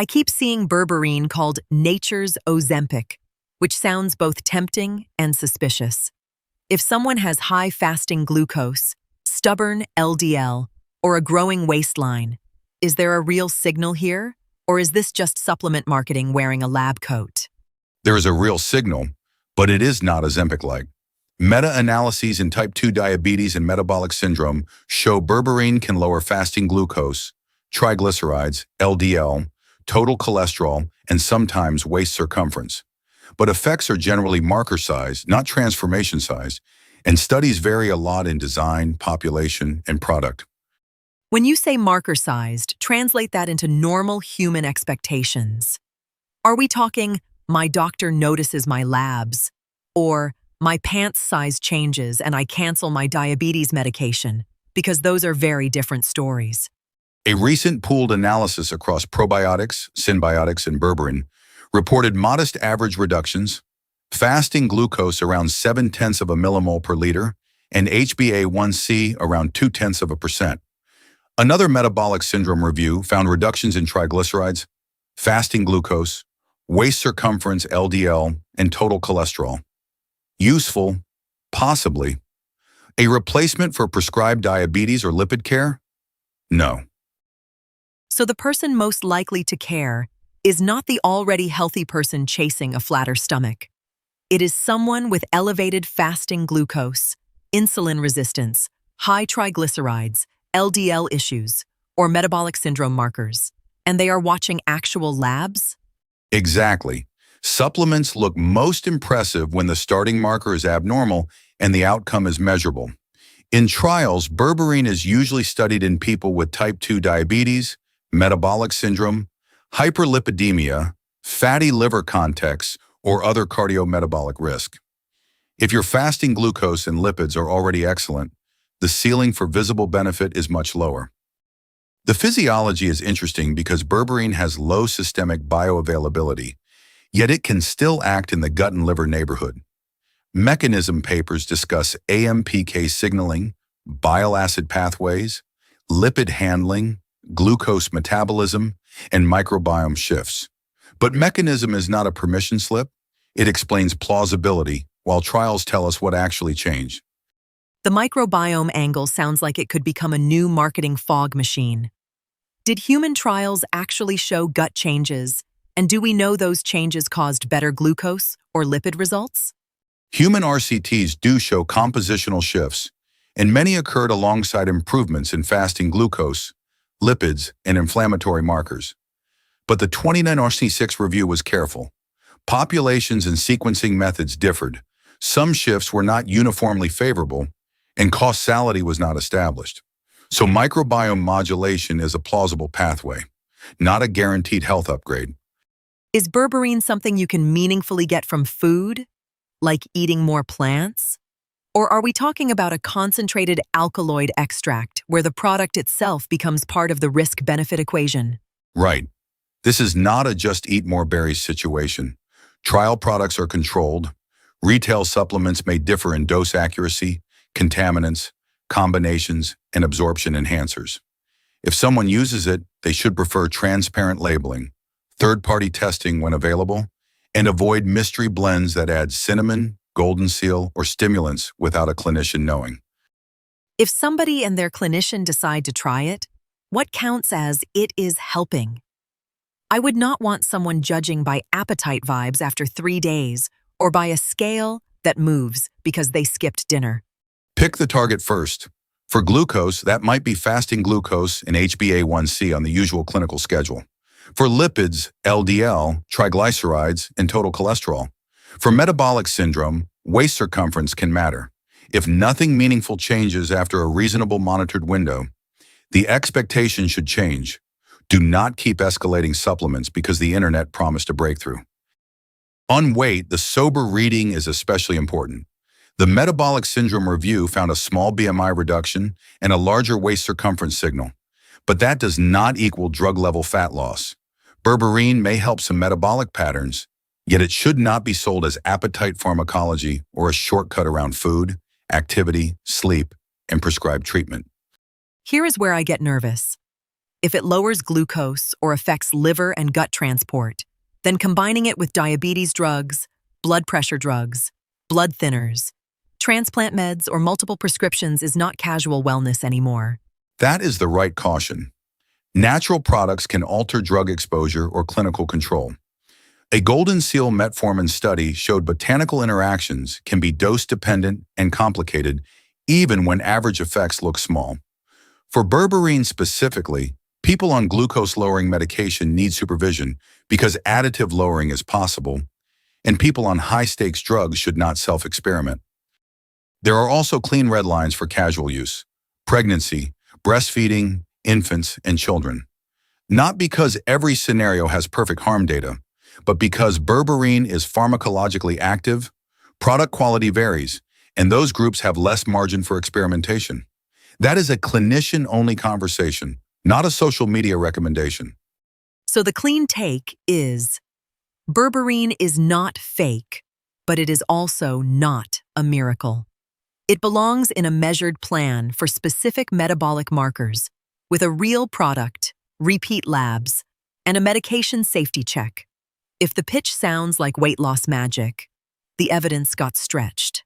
I keep seeing berberine called nature's Ozempic, which sounds both tempting and suspicious. If someone has high fasting glucose, stubborn LDL, or a growing waistline, is there a real signal here? Or is this just supplement marketing wearing a lab coat? There is a real signal, but it is not Ozempic-like. Meta-analyses in type 2 diabetes and metabolic syndrome show berberine can lower fasting glucose, triglycerides, LDL, total cholesterol, and sometimes waist circumference. But effects are generally marker size, not transformation size, and studies vary a lot in design, population, and product. When you say marker-sized, translate that into normal human expectations. Are we talking, my doctor notices my labs, or my pants size changes and I cancel my diabetes medication? Because those are very different stories. A recent pooled analysis across probiotics, symbiotics, and berberine reported modest average reductions, fasting glucose around 0.7 of a millimole per liter, and HbA1c around 0.2%. Another metabolic syndrome review found reductions in triglycerides, fasting glucose, waist circumference LDL, and total cholesterol. Useful? Possibly. A replacement for prescribed diabetes or lipid care? No. So the person most likely to care is not the already healthy person chasing a flatter stomach. It is someone with elevated fasting glucose, insulin resistance, high triglycerides, LDL issues, or metabolic syndrome markers, and they are watching actual labs? Exactly. Supplements look most impressive when the starting marker is abnormal and the outcome is measurable. In trials, berberine is usually studied in people with type 2 diabetes, metabolic syndrome, hyperlipidemia, fatty liver contexts, or other cardiometabolic risk. If your fasting glucose and lipids are already excellent, the ceiling for visible benefit is much lower. The physiology is interesting because berberine has low systemic bioavailability, yet it can still act in the gut and liver neighborhood. Mechanism papers discuss AMPK signaling, bile acid pathways, lipid handling, glucose metabolism, and microbiome shifts. But mechanism is not a permission slip. It explains plausibility, while trials tell us what actually changed. The microbiome angle sounds like it could become a new marketing fog machine. Did human trials actually show gut changes? And do we know those changes caused better glucose or lipid results? Human RCTs do show compositional shifts, and many occurred alongside improvements in fasting glucose, lipids, and inflammatory markers. But the 29RC6 review was careful. Populations and sequencing methods differed. Some shifts were not uniformly favorable, and causality was not established. So microbiome modulation is a plausible pathway, not a guaranteed health upgrade. Is berberine something you can meaningfully get from food, like eating more plants? Or are we talking about a concentrated alkaloid extract where the product itself becomes part of the risk-benefit equation? Right. This is not a just eat more berries situation. Trial products are controlled. Retail supplements may differ in dose accuracy, contaminants, combinations, and absorption enhancers. If someone uses it, they should prefer transparent labeling, third-party testing when available, and avoid mystery blends that add cinnamon, golden seal, or stimulants without a clinician knowing. If somebody and their clinician decide to try it, what counts as it is helping? I would not want someone judging by appetite vibes after 3 days or by a scale that moves because they skipped dinner. Pick the target first. For glucose, that might be fasting glucose and HbA1c on the usual clinical schedule. For lipids, LDL, triglycerides, and total cholesterol. For metabolic syndrome, waist circumference can matter. If nothing meaningful changes after a reasonable monitored window, the expectation should change. Do not keep escalating supplements because the internet promised a breakthrough. On weight, the sober reading is especially important. The metabolic syndrome review found a small BMI reduction and a larger waist circumference signal, but that does not equal drug-level fat loss. Berberine may help some metabolic patterns, yet it should not be sold as appetite pharmacology or a shortcut around food, activity, sleep, and prescribed treatment. Here is where I get nervous. If it lowers glucose or affects liver and gut transport, then combining it with diabetes drugs, blood pressure drugs, blood thinners, transplant meds, or multiple prescriptions is not casual wellness anymore. That is the right caution. Natural products can alter drug exposure or clinical control. A Golden Seal metformin study showed botanical interactions can be dose-dependent and complicated, even when average effects look small. For berberine specifically, people on glucose-lowering medication need supervision because additive lowering is possible, and people on high-stakes drugs should not self-experiment. There are also clean red lines for casual use: pregnancy, breastfeeding, infants, and children. Not because every scenario has perfect harm data, but because berberine is pharmacologically active, product quality varies, and those groups have less margin for experimentation. That is a clinician-only conversation, not a social media recommendation. So the clean take is, berberine is not fake, but it is also not a miracle. It belongs in a measured plan for specific metabolic markers, with a real product, repeat labs, and a medication safety check. If the pitch sounds like weight loss magic, the evidence got stretched.